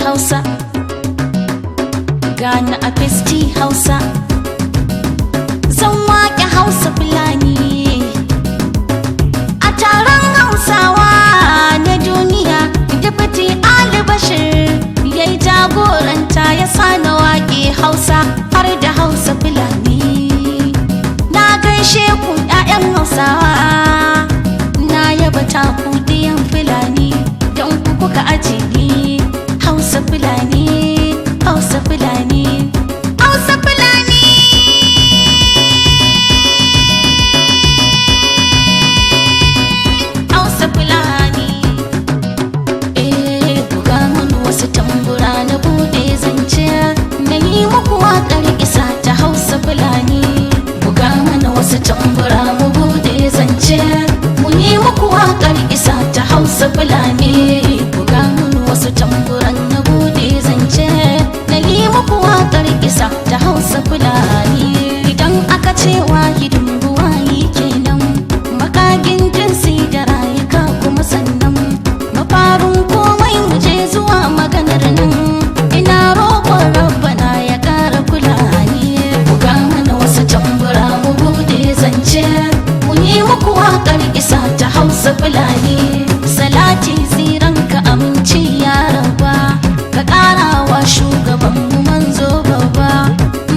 Hausa, gana a Festi Hausa, zan waƙe Hausa Fulani a taron Hausawa na duniya. Deputy Ali Bashir yayi jagoranta ya sana waƙe Hausa har da Hausa Fulani. Na gaishe ku 'ya'yan Hausawa, na yaba taku ɗiyan Fulani, don ku kuka ajiye Hausa Fulani, Hausa Fulani, Hausa Fulani. Hausa Fulani, buga mun wasu tambura na bude zance, na yi muku waƙar isa ta Hausa Fulani. Buga mana wasu tambura mu bude zance, mu yi muku waƙar isa ta Hausa Fulani. Buga mun wasu tamburan na bude zance, na yi muku waƙar isa ta Hausa Fulani. Idan aka ce wahidin buwayi kenan, makagin jinsi da rayuka kuma sannan mafarin komai mu je zuwa maganar nan. Ina roƙon Rabbana ya ƙara kula ni. Buga mana wasu tambura mu bude zance, mu yi muku waƙar isa ta Hausa Fulani. Salati tsiran ka aminci ya raba, ka ƙarawa shugaban mu manzo babba,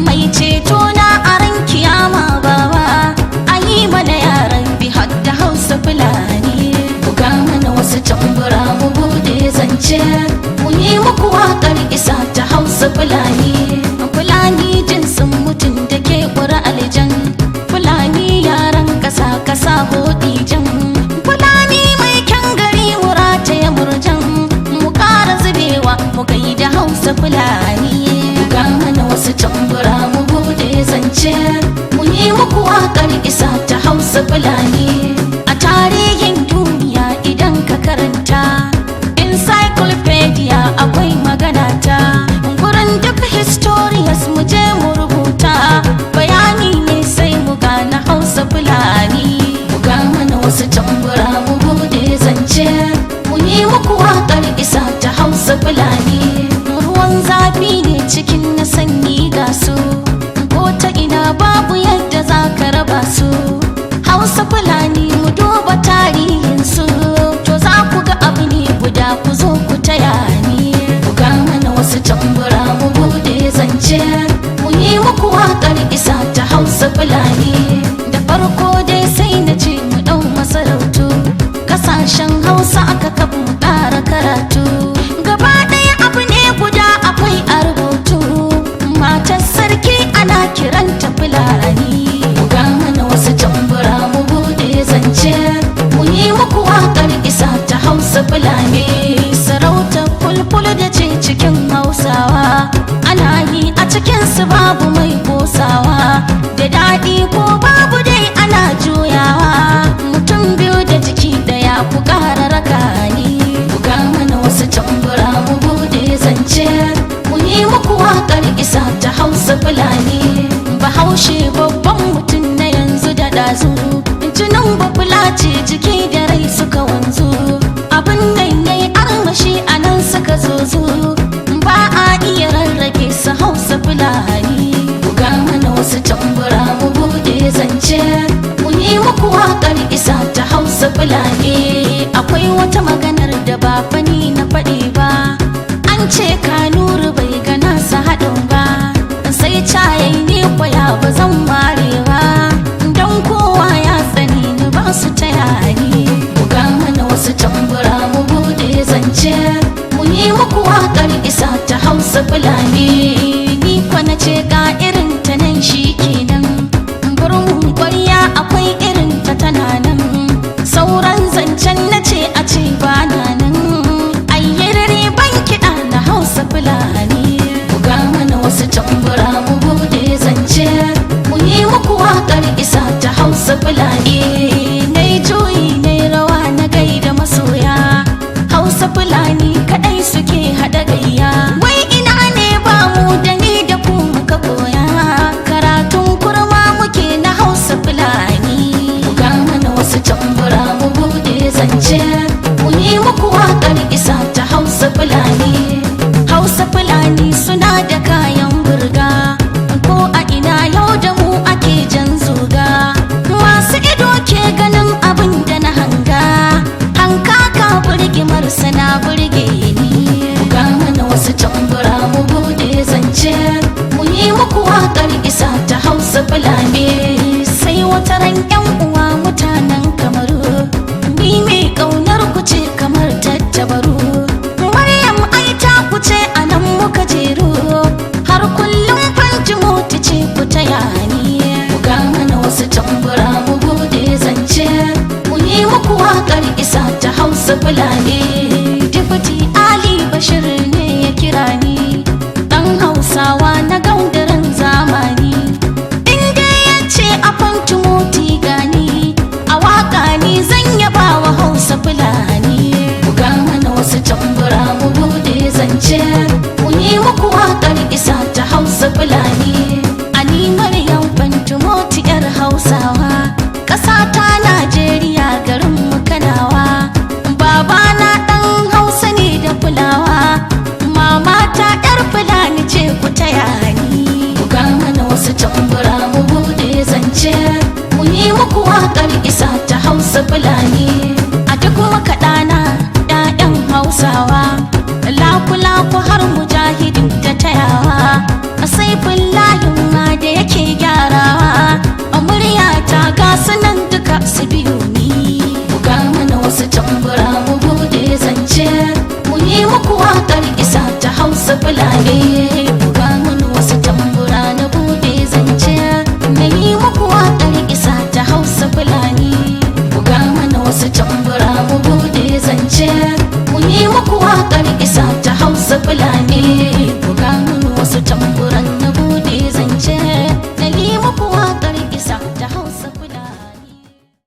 mai ceto na aran kiyama baba. Ayi mana yaran bi har da Hausa Fulani. Buga mana wasu tambura mu bude zance, mu yi muku waƙar isa ta Hausa Fulani. Fulani jinsin mutum da ke ƙura aljan, Fulani yaran ƙasa ƙasa hodi jan, Fulani mai kyan gari wurata ya murjan, mu ƙara zubewa mu gaida Hausa Fulani. Buga mana wasu tambura mu bude zance, mu yi muku waƙar isa ta Hausa Fulani. A tarihin duniya idan ka karanta, encyclopedia akwai magana ta, gurin duk historians mu je mu rubuta, bayani ne sai mu gane Hausa Fulani. Buga mana wasu tambura mu bude zance, mu yi muku waƙar isa ta Hausa Fulani. Ruwan zafi ne cikin na sanyi ga su, ko ta ina babu yadda za ka raba su. Hausa Fulani mu duba tarihin su, to za ku ga abu ne guda, ku zo ku taya ni. Buga mana wasu tambura mu bude zance, mu yi muku waƙar isa ta Hausa Fulani. Da farko dai sai na ce mu ɗau masarautu, ƙasashen Hausa aka kafa mu ƙara karatu. Gaba ɗaya abu ne guda akwai a rubutu, matar sarki ana kiranta Fulani. Buga mana wasu tambura mu bude zance, mu yi muku waƙar isa ta Hausa Fulani. Sarautar fulful da ce cikin Hausawa, ana yi a cikinsu babu mai kosawa, da daɗi ko babu dai ana juyawa, mutum biyu da jiki ɗaya ku ƙara raka ni. Buga mana wasu tambura mu bude zance, mu yi muku waƙar isa ta Hausa Fulani. Bahaushe babban mutum na yanzu da ɗazu, jinin bafulace jiki da rai suka wanzu, abin nan yayi armashi a nan suka zozo, ba a iya rarrage su Hausa Fulani. Buga mana wasu tambura mu bude zance, mu yi muku waƙar isa ta Hausa Fulani. Akwai wata maganar da ba fani na faɗi ba, an ce Kanuri bai ga nasa haɗin ba, sai cayayi ne kwaya ba zan ware ba, don kowa ya tsani ni ba su taya ni. Buga mana wasu tambura mu bude zance, mu yi muku waƙar isa ta Hausa Fulani. Ni kwa na ce ga irin ta nan shi kenan, burmun ƙwarya akwai irin ta tana nan, sauran zancen na ce a ce ba na nan, ayyarare ban kiɗa na Hausa Fulani. Buga mana wasu tambura mu bude zance, mu yi muku waƙar isa ta Hausa Fulani. Nai juyi nai rawa na gaida masoya, Hausa Fulani kaɗai suke haɗa gayya. Wai ina ne ba mu da ni da ku muka koya, karatun kurma muke na Hausa Fulani. Buga mana wasu tambura mu bude zance, mu yi muku waƙar isa ta Hausa Fulani. hausa fulani. Deputy Ali Bashir ne ya kira ni, dan hausawa na gaudarin zamani. Inda ya ce a Pantimoti gani, a waka ni zan yaba wa hausa fulani. Buga mana wasu tambura mu bude zance, mu yi muku waƙar isa ta hausa fulani. Ani Maryam Pantimoti yar hausawa, ƙasa ta Najeriya garin mu Kanawa. Babana ɗan hausa ne da fulawa, mama ta yar fulani ce ku taya ni. Buga mana wasu tambura mu bude zance, mu yi muku waƙar isa ta hausa fulani. A duk makaɗana ƴaƴan hausawa, laku-laku har mujahidin ta tayawa. A saifin layin ma da yake gyarawa, a murya ta ga sunan duka su biyu ni. Buga mana wasu tambura mu bude zance, mu yi muku waƙar isa ta hausa fulani.